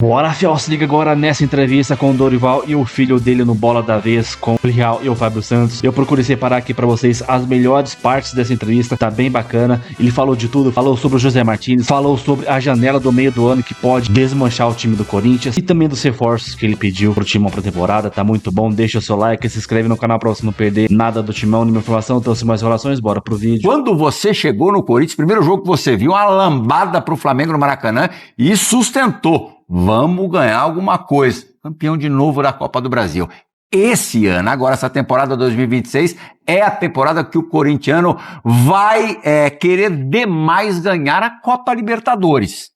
Bora, fiel, se liga agora nessa entrevista com o Dorival e o filho dele no Bola da Vez com o Real e o Fábio Santos. Eu procurei separar aqui pra vocês as melhores partes dessa entrevista, tá bem bacana. Ele falou de tudo, falou sobre o José Martínez, falou sobre a janela do meio do ano que pode desmanchar o time do Corinthians e também dos reforços que ele pediu pro Timão pra temporada, tá muito bom. Deixa o seu like, se inscreve no canal pra você não perder nada do Timão, nenhuma informação. Então, sem mais relações, bora pro vídeo. Quando você chegou no Corinthians, primeiro jogo que você viu, uma lambada pro Flamengo no Maracanã e sustentou. Vamos ganhar alguma coisa. Campeão de novo da Copa do Brasil. Esse ano, agora essa temporada 2026, é a temporada que o corintiano vai querer demais ganhar a Copa Libertadores.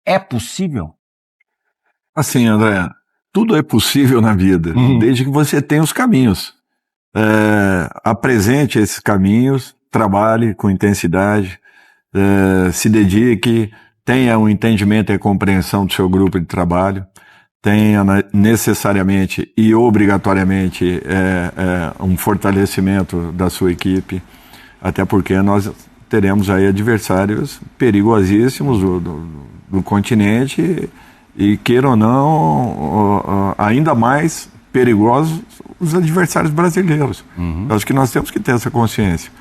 É possível? Assim, André, tudo é possível na vida, desde que você tenha os caminhos. Apresente esses caminhos, trabalhe com intensidade, se dedique, tenha um entendimento e compreensão do seu grupo de trabalho, tenha necessariamente e obrigatoriamente um fortalecimento da sua equipe, até porque nós teremos aí adversários perigosíssimos do continente e, queira ou não, ainda mais perigosos os adversários brasileiros. Acho que nós temos que ter essa consciência.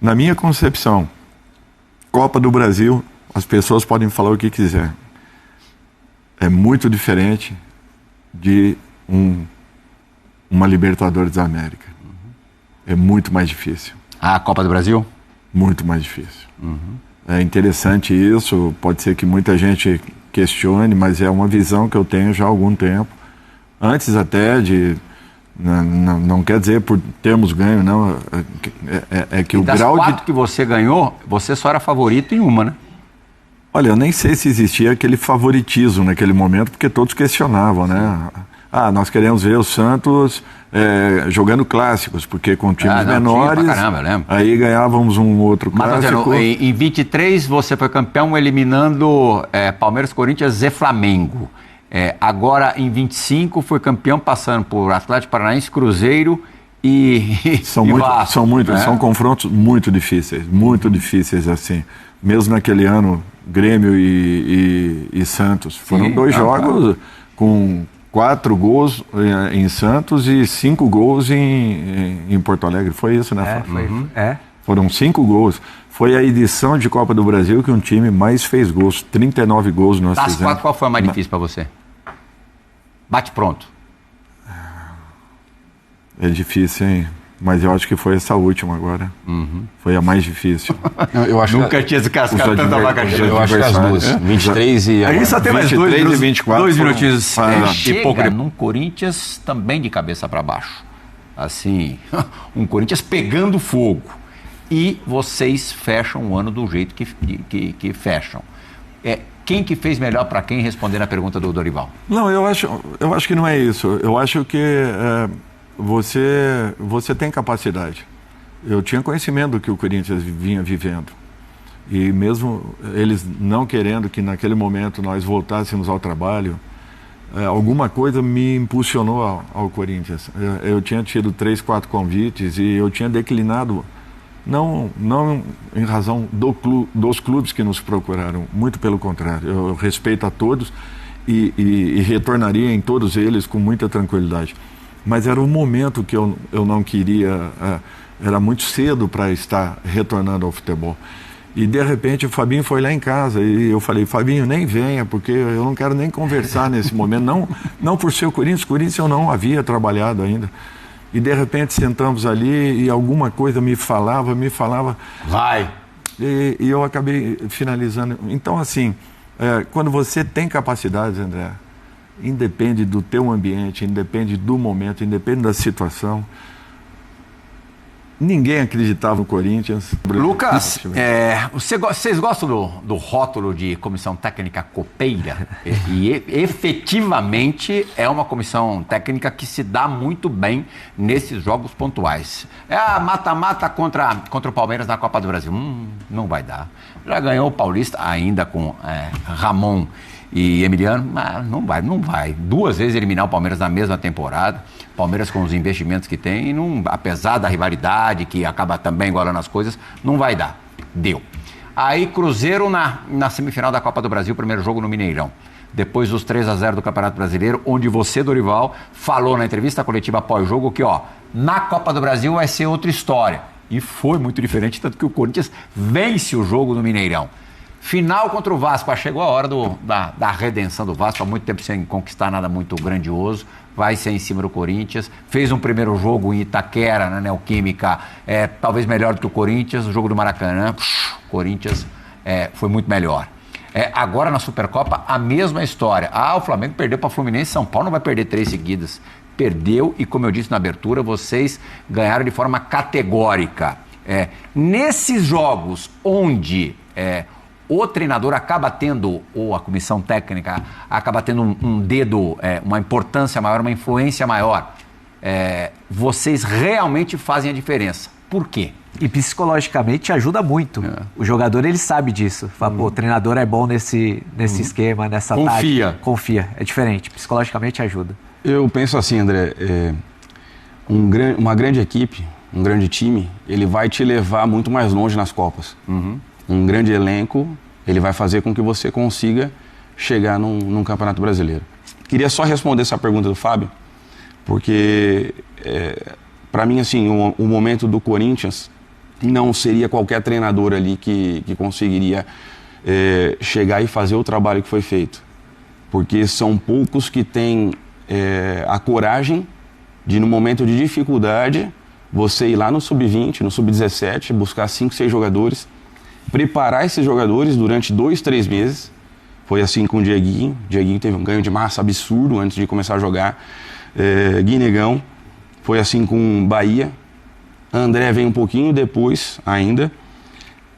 Na minha concepção, Copa do Brasil, as pessoas podem falar o que quiser. É muito diferente de uma Libertadores da América. É muito mais difícil. A Copa do Brasil? Muito mais difícil. É interessante isso, pode ser que muita gente questione, mas é uma visão que eu tenho já há algum tempo. Antes até de... Não quer dizer por termos ganho, não. É que e o das grau quatro que você ganhou, você só era favorito em uma, né? Olha, eu nem sei se existia aquele favoritismo naquele momento, porque todos questionavam, né? Nós queremos ver o Santos jogando clássicos, porque com times menores, tinha pra caramba, eu lembro. Aí ganhávamos um outro clássico. Mas em 23 você foi campeão eliminando Palmeiras, Corinthians e Flamengo. Agora em 25 foi campeão passando por Atlético Paranaense, Cruzeiro e Vasco. São confrontos muito difíceis assim. Mesmo naquele ano, Grêmio e Santos. Foram dois jogos com 4 gols em Santos e 5 gols em Porto Alegre. Foi isso, né? Foram 5 gols. Foi a edição de Copa do Brasil que um time mais fez gols. 39 gols nós fizemos. Das 4, qual foi a mais difícil para você? Bate pronto. É difícil, hein? Mas eu acho que foi essa última agora. Foi a mais difícil. Eu acho Nunca tinha descascado tanta abacaxi. Eu acho que as duas. 23 e... Aí só tem mais 23 e 24. 2 minutinhos. Chega num Corinthians também de cabeça para baixo. Assim, um Corinthians pegando fogo. E vocês fecham o ano do jeito que fecham. Quem que fez melhor para quem, respondendo a pergunta do Dorival? Não, eu acho que não é isso. Eu acho que você tem capacidade. Eu tinha conhecimento do que o Corinthians vinha vivendo. E mesmo eles não querendo que naquele momento nós voltássemos ao trabalho, alguma coisa me impulsionou ao Corinthians. Eu tinha tido 3, 4 convites e eu tinha declinado, não em razão dos clubes que nos procuraram, muito pelo contrário. Eu respeito a todos e retornaria em todos eles com muita tranquilidade. Mas era um momento que eu não queria, era muito cedo para estar retornando ao futebol. E de repente o Fabinho foi lá em casa e eu falei, Fabinho, nem venha, porque eu não quero nem conversar nesse momento, não por ser o Corinthians eu não havia trabalhado ainda. E de repente sentamos ali e alguma coisa me falava, vai! E eu acabei finalizando. Então assim, quando você tem capacidades, André, independe do teu ambiente, independe do momento, independe da situação. Ninguém acreditava no Corinthians. Lucas, vocês gostam do rótulo de comissão técnica copeira? E efetivamente é uma comissão técnica que se dá muito bem nesses jogos pontuais. Mata-mata contra o Palmeiras na Copa do Brasil. Não vai dar. Já ganhou o Paulista, ainda com Ramon e Emiliano, mas não vai. 2 vezes eliminar o Palmeiras na mesma temporada. Palmeiras com os investimentos que tem, apesar da rivalidade, que acaba também igualando as coisas, não vai dar. Deu. Aí Cruzeiro na semifinal da Copa do Brasil, primeiro jogo no Mineirão. depois dos 3-0 do Campeonato Brasileiro, onde você, Dorival, falou na entrevista coletiva após o jogo que, na Copa do Brasil vai ser outra história. E foi muito diferente, tanto que o Corinthians vence o jogo no Mineirão. Final contra o Vasco, chegou a hora da redenção do Vasco, há muito tempo sem conquistar nada muito grandioso, vai ser em cima do Corinthians, fez um primeiro jogo em Itaquera, na Neoquímica, talvez melhor do que o Corinthians, o jogo do Maracanã, Corinthians foi muito melhor. Agora na Supercopa, a mesma história. O Flamengo perdeu para o Fluminense, São Paulo não vai perder 3 seguidas. Perdeu e, como eu disse na abertura, vocês ganharam de forma categórica. Nesses jogos onde o treinador acaba tendo, ou a comissão técnica acaba tendo um dedo, uma importância maior, uma influência maior, vocês realmente fazem a diferença. Por quê? E psicologicamente ajuda muito. O jogador, ele sabe disso. Fala, o treinador é bom nesse esquema, nessa tática. Confia. É diferente. Psicologicamente ajuda. Eu penso assim, André, uma grande equipe, um grande time, ele vai te levar muito mais longe nas Copas. Um grande elenco, ele vai fazer com que você consiga chegar num Campeonato Brasileiro. Queria só responder essa pergunta do Fábio, porque para mim, assim, o momento do Corinthians não seria qualquer treinador ali que conseguiria chegar e fazer o trabalho que foi feito. Porque são poucos que têm a coragem de, no momento de dificuldade, você ir lá no Sub-20, no Sub-17, buscar 5, 6 jogadores, preparar esses jogadores durante 2, 3 meses. Foi assim com o Dieguinho. O Dieguinho teve um ganho de massa absurdo antes de começar a jogar. Guinegão. Foi assim com o Bahia. André vem um pouquinho depois ainda.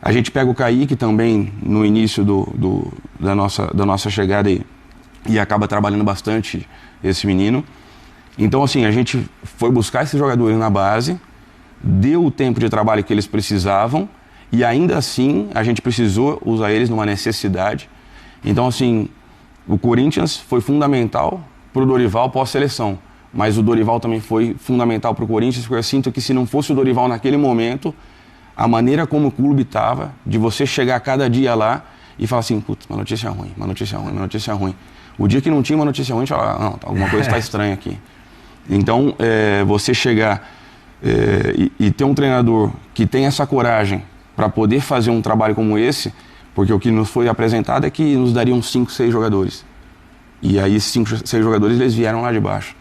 A gente pega o Kaique também no início da nossa chegada e acaba trabalhando bastante esse menino. Então, assim, a gente foi buscar esses jogadores na base, deu o tempo de trabalho que eles precisavam e ainda assim a gente precisou usar eles numa necessidade. Então, assim, o Corinthians foi fundamental para o Dorival pós-seleção, mas o Dorival também foi fundamental para o Corinthians, porque eu sinto que se não fosse o Dorival naquele momento, a maneira como o clube estava, de você chegar cada dia lá e falar assim, putz, uma notícia ruim, uma notícia ruim, uma notícia ruim. O dia que não tinha uma notícia ruim, a gente fala, não, alguma coisa está estranha aqui. Então, você chegar e ter um treinador que tem essa coragem para poder fazer um trabalho como esse, porque o que nos foi apresentado é que nos dariam 5, 6 jogadores. E aí, esses 5, 6 jogadores, eles vieram lá de baixo.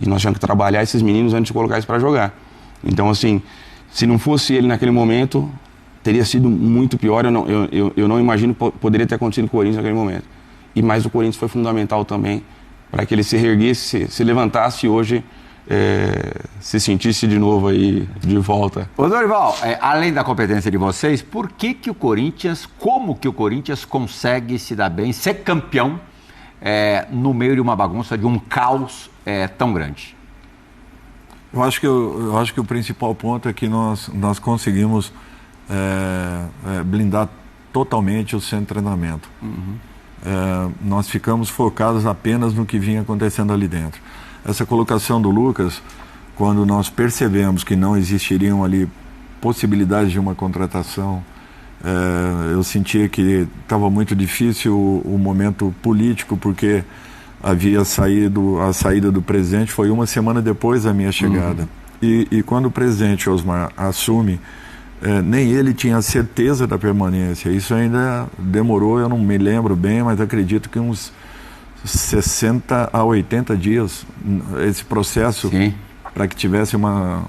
E nós tínhamos que trabalhar esses meninos antes de colocar eles para jogar. Então, assim, se não fosse ele naquele momento, teria sido muito pior. Eu não imagino que poderia ter acontecido com o Corinthians naquele momento. Mas o Corinthians foi fundamental também para que ele se reerguesse, se levantasse e hoje se sentisse de novo aí de volta. Ô Dorival, além da competência de vocês, como que o Corinthians consegue se dar bem, ser campeão no meio de uma bagunça, de um caos tão grande? Eu acho que o principal ponto é que nós conseguimos blindar totalmente o centro de treinamento. Nós ficamos focados apenas no que vinha acontecendo ali dentro. Essa colocação do Lucas, quando nós percebemos que não existiriam ali possibilidades de uma contratação, eu sentia que estava muito difícil o momento político, porque havia a saída do presidente foi uma semana depois da minha chegada. E quando o presidente Osmar assume, nem ele tinha certeza da permanência. Isso ainda demorou, eu não me lembro bem, mas acredito que uns 60 a 80 dias, esse processo, para que tivesse uma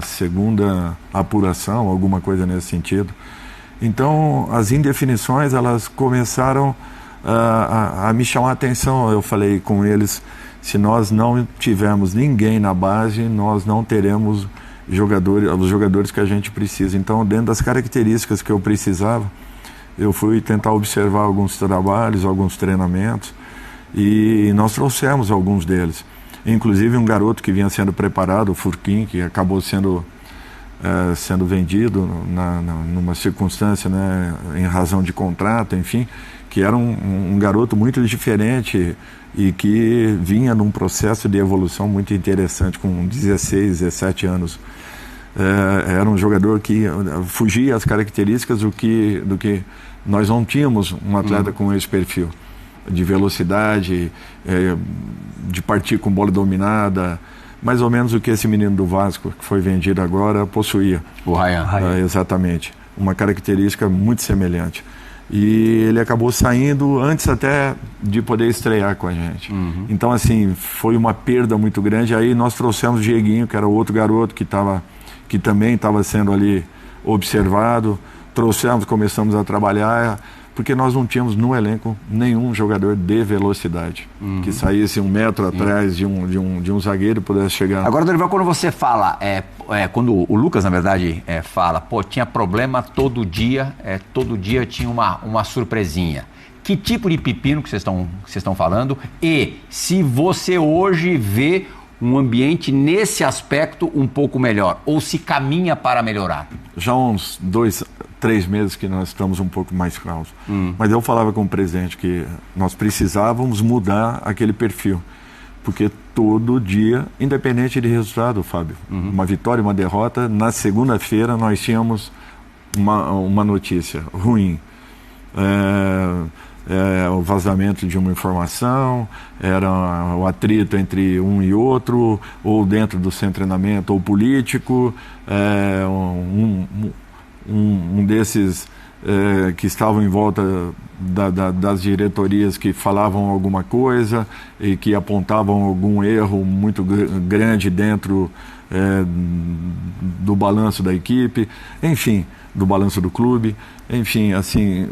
segunda apuração, alguma coisa nesse sentido. Então, as indefinições, elas começaram a me chamar a atenção. Eu falei com eles, se nós não tivermos ninguém na base, nós não teremos os jogadores que a gente precisa. Então, dentro das características que eu precisava, eu fui tentar observar alguns trabalhos, alguns treinamentos, e nós trouxemos alguns deles. Inclusive um garoto que vinha sendo preparado, o Furquim, que acabou sendo vendido numa circunstância, né, em razão de contrato, enfim, que era um garoto muito diferente e que vinha num processo de evolução muito interessante, com 16, 17 anos. Era um jogador que fugia às características do que nós não tínhamos um atleta com esse perfil. de velocidade, de partir com bola dominada, mais ou menos o que esse menino do Vasco, que foi vendido agora, possuía. O Ryan. Exatamente. Uma característica muito semelhante. E ele acabou saindo antes até de poder estrear com a gente. Então, assim, foi uma perda muito grande. Aí nós trouxemos o Dieguinho, que era outro garoto que também estava sendo ali observado. Começamos a trabalhar, porque nós não tínhamos no elenco nenhum jogador de velocidade, que saísse 1 metro atrás de um zagueiro e pudesse chegar. Agora, Dorival, quando você fala, quando o Lucas, na verdade, fala, tinha problema todo dia tinha uma surpresinha. Que tipo de pepino que vocês estão falando? E se você hoje vê um ambiente nesse aspecto um pouco melhor, ou se caminha para melhorar? Já há uns 2, 3 meses que nós estamos um pouco mais calmos. Mas eu falava com o presidente que nós precisávamos mudar aquele perfil, porque todo dia, independente de resultado, Fábio, uma vitória, uma derrota, na segunda-feira nós tínhamos uma notícia ruim. O vazamento de uma informação, era o atrito entre um e outro, ou dentro do centro de treinamento, ou político, um desses que estavam em volta das diretorias que falavam alguma coisa e que apontavam algum erro muito grande dentro do balanço da equipe, enfim, do balanço do clube, enfim, assim,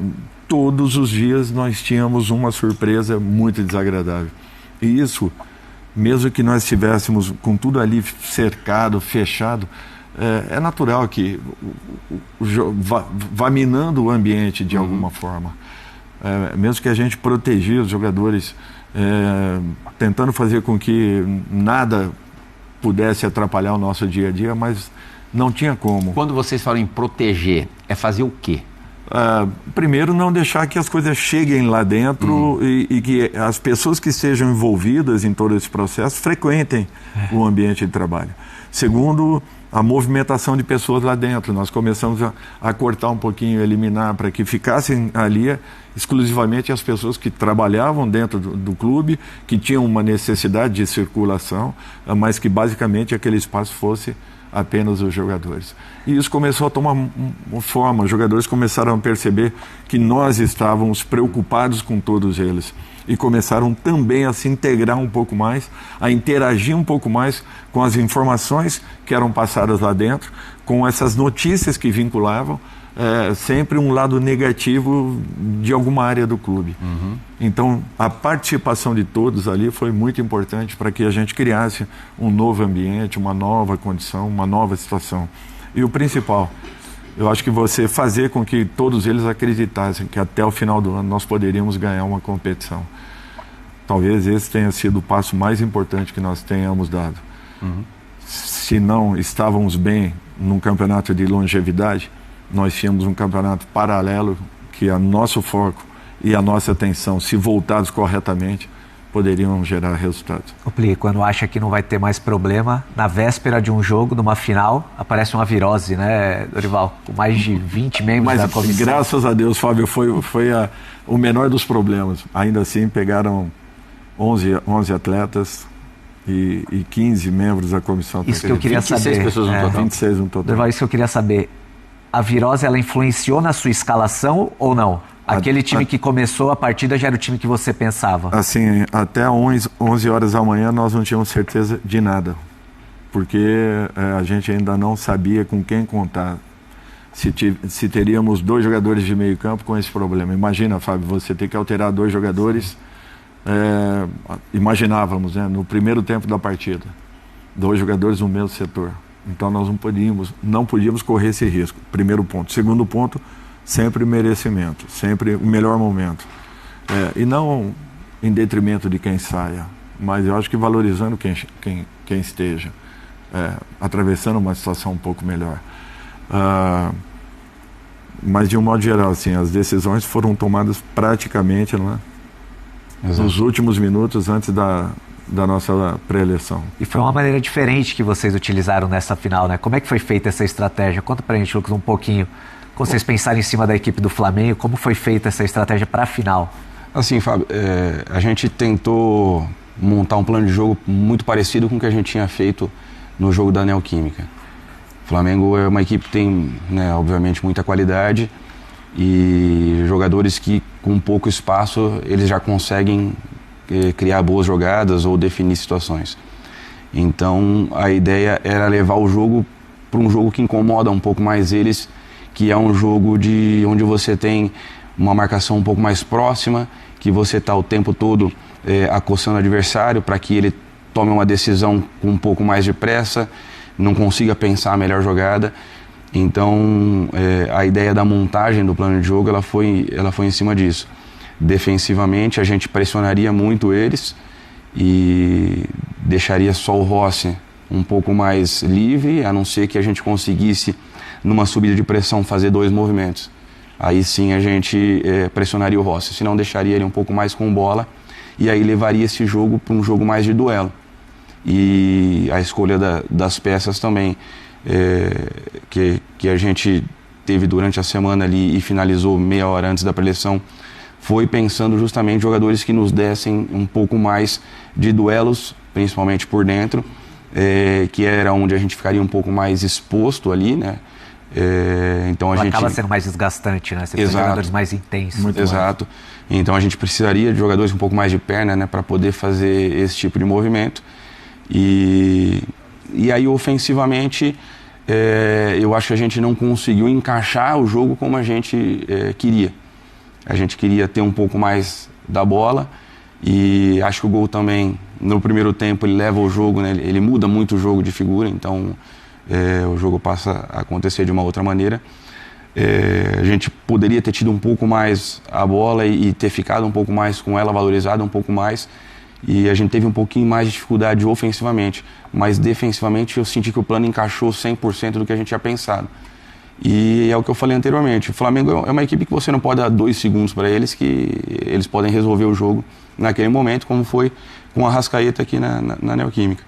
todos os dias nós tínhamos uma surpresa muito desagradável. E isso, mesmo que nós estivéssemos com tudo ali cercado, fechado, é natural que vá minando o ambiente de alguma forma. Mesmo que a gente protegia os jogadores, tentando fazer com que nada pudesse atrapalhar o nosso dia a dia, mas não tinha como. Quando vocês falam em proteger, é fazer o quê? Primeiro, não deixar que as coisas cheguem lá dentro e que as pessoas que estejam envolvidas em todo esse processo frequentem o ambiente de trabalho. Segundo, a movimentação de pessoas lá dentro. Nós começamos a cortar um pouquinho, eliminar, para que ficassem ali exclusivamente as pessoas que trabalhavam dentro do clube, que tinham uma necessidade de circulação, mas que basicamente aquele espaço fosse apenas os jogadores. E isso começou a tomar uma forma, os jogadores começaram a perceber que nós estávamos preocupados com todos eles e começaram também a se integrar um pouco mais, a interagir um pouco mais com as informações que eram passadas lá dentro, com essas notícias que vinculavam sempre um lado negativo de alguma área do clube. Então, a participação de todos ali foi muito importante para que a gente criasse um novo ambiente, uma nova condição, uma nova situação. E o principal, eu acho que você fazer com que todos eles acreditassem que até o final do ano nós poderíamos ganhar uma competição. Talvez esse tenha sido o passo mais importante que nós tenhamos dado. Se não estávamos bem num campeonato de longevidade, nós tínhamos um campeonato paralelo que o nosso foco e a nossa atenção, se voltados corretamente, poderiam gerar resultados. O Pli, quando acha que não vai ter mais problema, na véspera de um jogo, numa final, aparece uma virose, né, Dorival? Com mais de 20 membros da comissão. Graças a Deus, Fábio, foi o menor dos problemas. Ainda assim, pegaram 11 atletas e 15 membros da comissão. Isso que eu queria 26 saber. Pessoas no total. 26 no total. Dorival, isso que eu queria saber. A virose, ela influenciou na sua escalação ou não? Aquele time que começou a partida já era o time que você pensava? Assim, até 11 horas da manhã nós não tínhamos certeza de nada. Porque a gente ainda não sabia com quem contar. Se teríamos 2 jogadores de meio campo com esse problema. Imagina, Fábio, você ter que alterar 2 jogadores. Imaginávamos, né, no primeiro tempo da partida. 2 jogadores no mesmo setor. Então nós não podíamos correr esse risco. Primeiro ponto. Segundo ponto, sempre merecimento, sempre o melhor momento. E não em detrimento de quem saia, mas eu acho que valorizando quem esteja, atravessando uma situação um pouco melhor. Mas de um modo geral, assim, as decisões foram tomadas praticamente, não é? Nos últimos minutos antes da nossa pré-eleição. E foi uma maneira diferente que vocês utilizaram nessa final, né? Como é que foi feita essa estratégia? Conta pra gente, Lucas, um pouquinho. Quando vocês pensaram em cima da equipe do Flamengo, como foi feita essa estratégia para a final? Assim, Fábio, a gente tentou montar um plano de jogo muito parecido com o que a gente tinha feito no jogo da Neoquímica. O Flamengo é uma equipe que tem, né, obviamente, muita qualidade e jogadores que, com pouco espaço, eles já conseguem criar boas jogadas ou definir situações. Então, a ideia era levar o jogo para um jogo que incomoda um pouco mais eles, que é um jogo onde você tem uma marcação um pouco mais próxima, que você está o tempo todo acossando o adversário para que ele tome uma decisão com um pouco mais de pressa, não consiga pensar a melhor jogada. Então, a ideia da montagem do plano de jogo ela foi em cima disso. Defensivamente, a gente pressionaria muito eles e deixaria só o Rossi um pouco mais livre, a não ser que a gente conseguisse, numa subida de pressão, fazer 2 movimentos. Aí sim a gente pressionaria o Rossi, senão deixaria ele um pouco mais com bola e aí levaria esse jogo para um jogo mais de duelo. E a escolha das peças também, que a gente teve durante a semana ali e finalizou meia hora antes da preleção, foi pensando justamente em jogadores que nos dessem um pouco mais de duelos, principalmente por dentro, que era onde a gente ficaria um pouco mais exposto ali, né? Então a gente acaba sendo mais desgastante, né? Você precisa de jogadores mais intensos. Muito exato. Mais. Então a gente precisaria de jogadores com um pouco mais de perna, né, para poder fazer esse tipo de movimento. E aí ofensivamente eu acho que a gente não conseguiu encaixar o jogo como a gente queria. A gente queria ter um pouco mais da bola e acho que o gol também no primeiro tempo ele leva o jogo, né, ele muda muito o jogo de figura, então o jogo passa a acontecer de uma outra maneira. A gente poderia ter tido um pouco mais a bola e ter ficado um pouco mais com ela, valorizado um pouco mais, e a gente teve um pouquinho mais de dificuldade ofensivamente, mas defensivamente eu senti que o plano encaixou 100% do que a gente tinha pensado. E é o que eu falei anteriormente, o Flamengo é uma equipe que você não pode dar 2 segundos para eles, que eles podem resolver o jogo naquele momento, como foi com a Arrascaeta aqui na Neoquímica.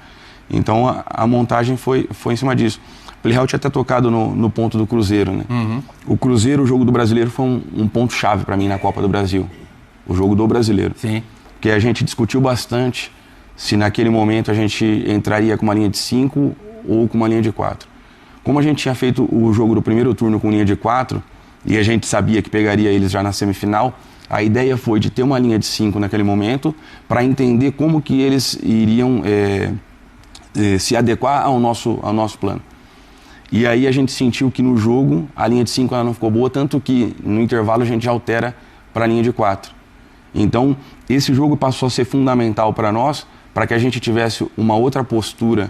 Então a montagem foi em cima disso. O Plihal tinha até tocado no ponto do Cruzeiro, né? Uhum. O Cruzeiro, o jogo do Brasileiro, foi um ponto-chave para mim na Copa do Brasil. O jogo do Brasileiro. Sim. Porque a gente discutiu bastante se naquele momento a gente entraria com uma linha de 5 ou com uma linha de 4. Como a gente tinha feito o jogo do primeiro turno com linha de 4 e a gente sabia que pegaria eles já na semifinal, a ideia foi de ter uma linha de 5 naquele momento para entender como que eles iriam se adequar ao nosso plano. E aí a gente sentiu que no jogo a linha de 5 ela não ficou boa, tanto que no intervalo a gente já altera para a linha de 4. Então esse jogo passou a ser fundamental para nós, para que a gente tivesse uma outra postura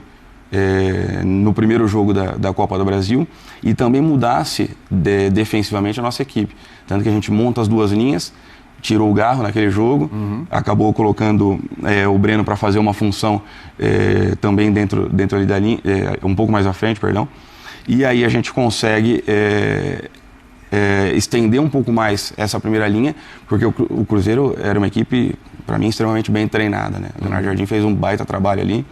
no primeiro jogo da Copa do Brasil e também mudasse defensivamente a nossa equipe. Tanto que a gente monta as 2 linhas, tirou o Garro naquele jogo, acabou colocando o Breno para fazer uma função também dentro ali da linha, um pouco mais à frente, perdão. E aí a gente consegue estender um pouco mais essa primeira linha, porque o Cruzeiro era uma equipe, para mim, extremamente bem treinada, né? O Leonardo Jardim fez um baita trabalho ali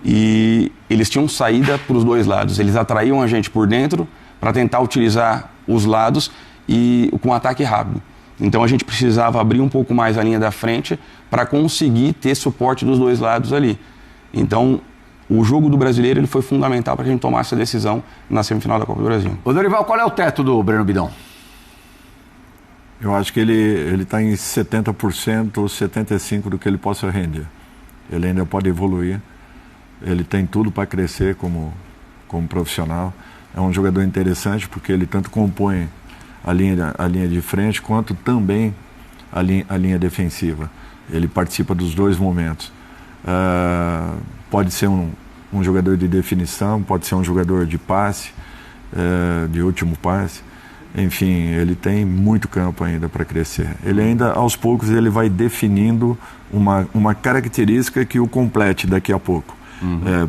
e eles tinham saída para os 2 lados. Eles atraíam a gente por dentro para tentar utilizar os lados e com ataque rápido. Então a gente precisava abrir um pouco mais a linha da frente para conseguir ter suporte dos 2 lados ali. Então o jogo do Brasileiro ele foi fundamental para a gente tomar essa decisão na semifinal da Copa do Brasil. Ô Dorival, qual é o teto do Breno Bidon? Eu acho que ele está em 70% ou 75% do que ele possa render. Ele ainda pode evoluir. Ele tem tudo para crescer como profissional. É um jogador interessante porque ele tanto compõe a linha de frente quanto também a linha defensiva. Ele participa dos 2 momentos. Pode ser um jogador de definição, pode ser um jogador de passe, de último passe. Enfim, ele tem muito campo ainda para crescer. Ele ainda, aos poucos, ele vai definindo uma característica que o complete daqui a pouco.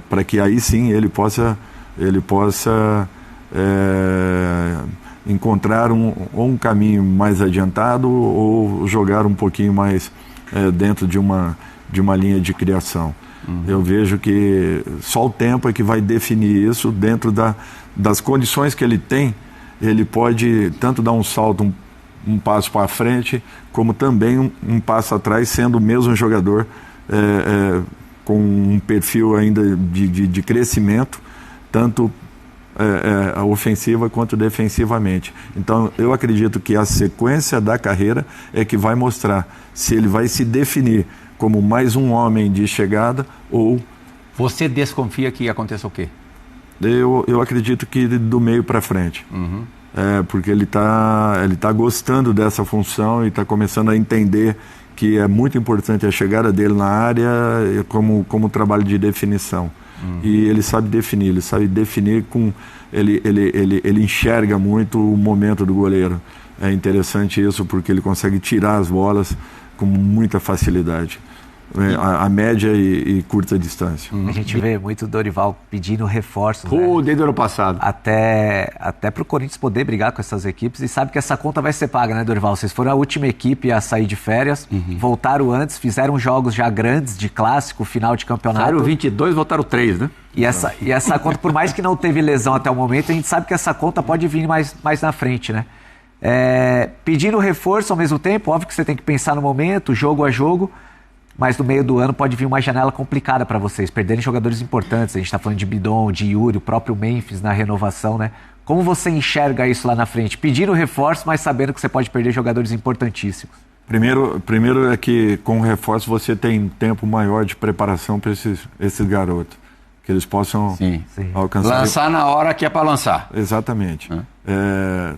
Para que aí sim ele possa encontrar um caminho mais adiantado ou jogar um pouquinho mais dentro de uma linha de criação. Eu vejo que só o tempo é que vai definir isso. Dentro das condições que ele tem, ele pode tanto dar um salto um passo para frente, como também um passo atrás, sendo o mesmo jogador com um perfil ainda de crescimento, tanto ofensiva quanto defensivamente. Então, eu acredito que a sequência da carreira é que vai mostrar se ele vai se definir como mais um homem de chegada ou... Você desconfia que aconteça o quê? Eu acredito que do meio para frente. Uhum. Porque ele tá gostando dessa função e está começando a entender que é muito importante a chegada dele na área como trabalho de definição. E ele sabe definir com... Ele enxerga muito o momento do goleiro. É interessante isso, porque ele consegue tirar as bolas com muita facilidade. A média e curta distância. A gente vê muito o Dorival pedindo reforços. Desde o ano passado. Até para o Corinthians poder brigar com essas equipes. E sabe que essa conta vai ser paga, né, Dorival? Vocês foram a última equipe a sair de férias, voltaram antes, fizeram jogos já grandes de clássico, final de campeonato. Saíram 22, voltaram 3, né? E essa conta, por mais que não teve lesão até o momento, a gente sabe que essa conta pode vir mais na frente, né? Pedindo reforço ao mesmo tempo, óbvio que você tem que pensar no momento, jogo a jogo. Mas no meio do ano pode vir uma janela complicada para vocês, perderem jogadores importantes. A gente está falando de Bidon, de Yuri, o próprio Memphis na renovação, né? Como você enxerga isso lá na frente? Pedindo reforço, mas sabendo que você pode perder jogadores importantíssimos. Primeiro é que com o reforço você tem tempo maior de preparação para esses garotos. Que eles possam alcançar... Lançar na hora que é para lançar. Exatamente.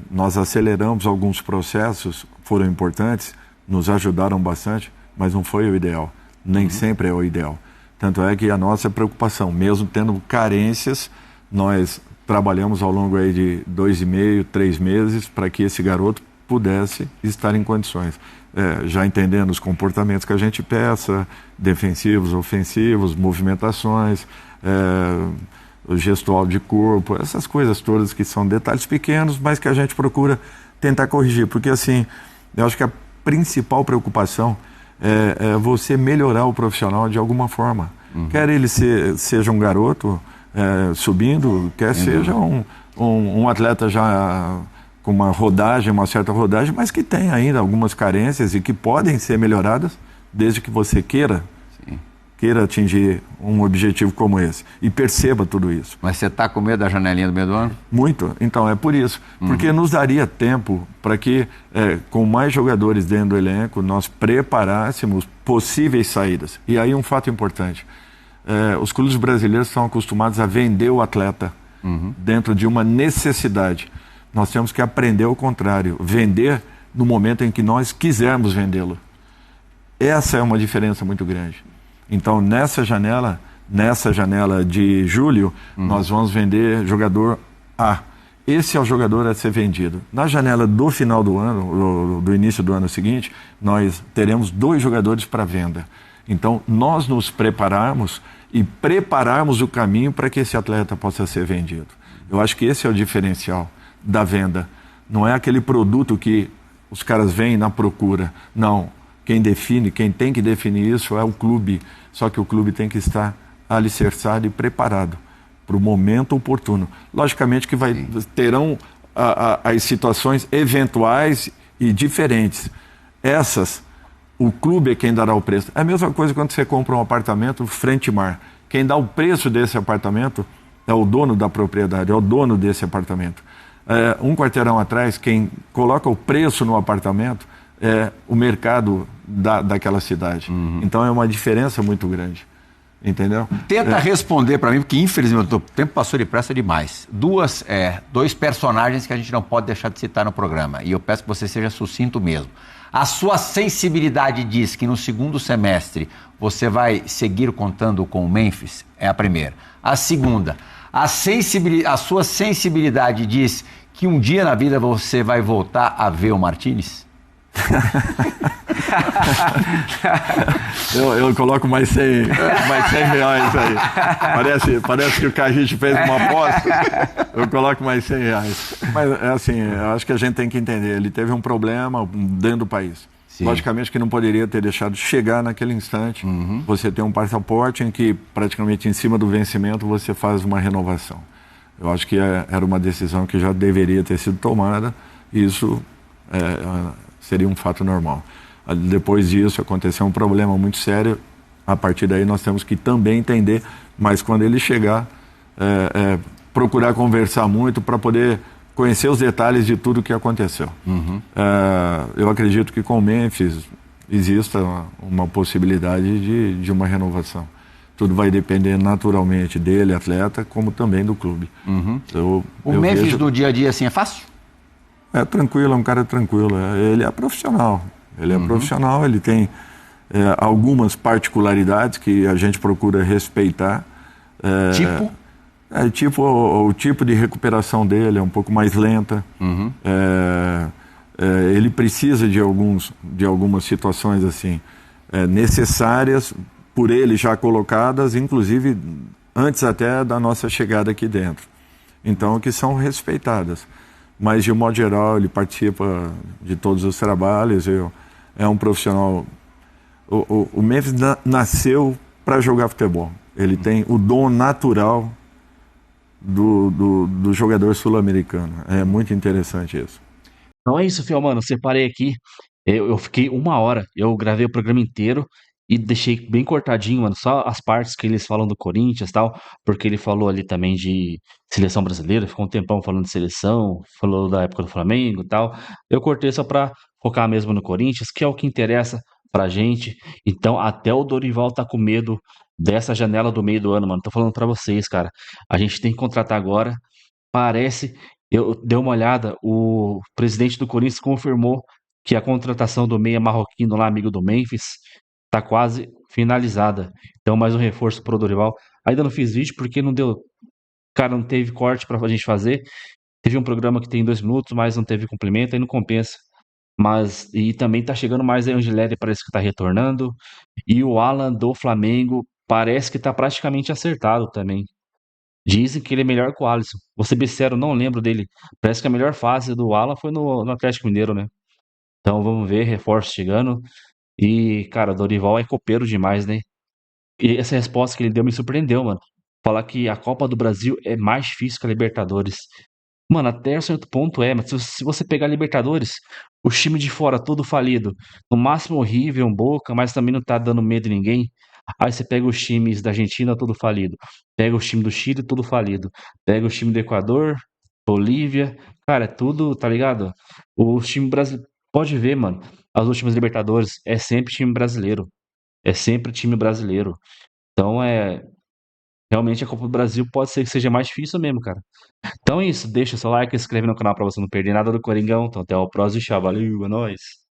Nós aceleramos alguns processos, foram importantes, nos ajudaram bastante, mas não foi o ideal. Nem sempre é o ideal. Tanto é que a nossa preocupação, mesmo tendo carências, nós trabalhamos ao longo aí de 2,5, 3 meses para que esse garoto pudesse estar em condições. Já entendendo os comportamentos que a gente peça, defensivos, ofensivos, movimentações, o gestual de corpo, essas coisas todas que são detalhes pequenos, mas que a gente procura tentar corrigir. Porque assim, eu acho que a principal preocupação é você melhorar o profissional de alguma forma. Quer ele seja um garoto subindo, quer seja um atleta já com uma certa rodagem, mas que tem ainda algumas carências e que podem ser melhoradas desde que você queira atingir um objetivo como esse. E perceba tudo isso. Mas você está com medo da janelinha do meio do ano? Muito. Então, é por isso. Porque nos daria tempo para que, com mais jogadores dentro do elenco, nós preparássemos possíveis saídas. E aí um fato importante. Os clubes brasileiros estão acostumados a vender o atleta dentro de uma necessidade. Nós temos que aprender o contrário. Vender no momento em que nós quisermos vendê-lo. Essa é uma diferença muito grande. Então, nessa janela de julho, nós vamos vender jogador A. Esse é o jogador a ser vendido. Na janela do final do ano, do início do ano seguinte, nós teremos 2 jogadores para venda. Então, nós nos prepararmos e prepararmos o caminho para que esse atleta possa ser vendido. Eu acho que esse é o diferencial da venda. Não é aquele produto que os caras vêm na procura. Não. Quem tem que definir isso é o clube. Só que o clube tem que estar alicerçado e preparado para o momento oportuno. Logicamente que terão as situações eventuais e diferentes. Essas, o clube é quem dará o preço. É a mesma coisa quando você compra um apartamento frente mar. Quem dá o preço desse apartamento é o dono da propriedade, é o dono desse apartamento. Um quarteirão atrás, quem coloca o preço no apartamento é o mercado daquela cidade. Então é uma diferença muito grande. Entendeu? Tenta responder para mim, porque infelizmente o tempo passou depressa demais. Dois personagens que a gente não pode deixar de citar no programa. E eu peço que você seja sucinto mesmo. A sua sensibilidade diz que no segundo semestre você vai seguir contando com o Memphis? É a primeira. A segunda, a sua sensibilidade diz que um dia na vida você vai voltar a ver o Martínez? eu coloco mais 100 reais aí. Parece que o Cajite fez uma aposta. Eu coloco mais 100 reais. Mas é assim, eu acho que a gente tem que entender. Ele teve um problema dentro do país. Sim. Logicamente que não poderia ter deixado chegar naquele instante. Você tem um passaporte em que praticamente em cima do vencimento você faz uma renovação. Eu acho que era uma decisão que já deveria ter sido tomada. Isso seria um fato normal. Depois disso aconteceu um problema muito sério. A partir daí nós temos que também entender, mas quando ele chegar, procurar conversar muito para poder conhecer os detalhes de tudo o que aconteceu. Eu acredito que com o Memphis exista uma possibilidade de uma renovação. Tudo vai depender naturalmente dele, atleta, como também do clube. O Memphis no dia a dia assim é fácil? É tranquilo, é um cara tranquilo. Ele é profissional. Ele tem algumas particularidades que a gente procura respeitar. O tipo de recuperação dele é um pouco mais lenta. Ele precisa de algumas situações assim necessárias por ele já colocadas, inclusive antes até da nossa chegada aqui dentro. Então, que são respeitadas. Mas, de modo geral, ele participa de todos os trabalhos. É um profissional. O Memphis nasceu para jogar futebol. Ele tem o dom natural do jogador sul-americano. É muito interessante isso. Então é isso, Fiel, mano. Separei aqui. Eu fiquei 1 hora. Eu gravei o programa inteiro e deixei bem cortadinho, mano. Só as partes que eles falam do Corinthians e tal. Porque ele falou ali também de seleção brasileira. Ficou um tempão falando de seleção. Falou da época do Flamengo e tal. Eu cortei só pra focar mesmo no Corinthians, que é o que interessa pra gente. Então, até o Dorival tá com medo dessa janela do meio do ano, mano. Tô falando pra vocês, cara. A gente tem que contratar agora. Parece, eu dei uma olhada, o presidente do Corinthians confirmou que a contratação do meia marroquino lá, amigo do Memphis, tá quase finalizada. Então, mais um reforço pro Dorival. Ainda não fiz vídeo porque não deu, cara, não teve corte pra gente fazer. Teve um programa que tem 2 minutos, mas não teve complemento, aí não compensa. Mas, e também tá chegando mais aí, o Angeleri parece que tá retornando. E o Alan do Flamengo parece que tá praticamente acertado também. Dizem que ele é melhor que o Alisson. Vou ser bem sincero, não lembro dele. Parece que a melhor fase do Alan foi no Atlético Mineiro, né? Então vamos ver, reforço chegando. E, cara, Dorival é copeiro demais, né? E essa resposta que ele deu me surpreendeu, mano. Falar que a Copa do Brasil é mais difícil que a Libertadores. Mano, até um certo ponto mas se você pegar a Libertadores, o time de fora todo falido. No máximo horrível, um Boca, mas também não tá dando medo em ninguém. Aí você pega os times da Argentina todo falido. Pega os times do Chile todo falido. Pega os times do Equador, Bolívia. Cara, é tudo, tá ligado? Os times brasileiros. Pode ver, mano. As últimas Libertadores é sempre time brasileiro. É sempre time brasileiro. Então realmente a Copa do Brasil pode ser que seja mais difícil mesmo, cara. Então é isso, deixa o seu like, se inscreve no canal pra você não perder nada do Coringão. Então até o próximo, tchau, valeu, é nóis.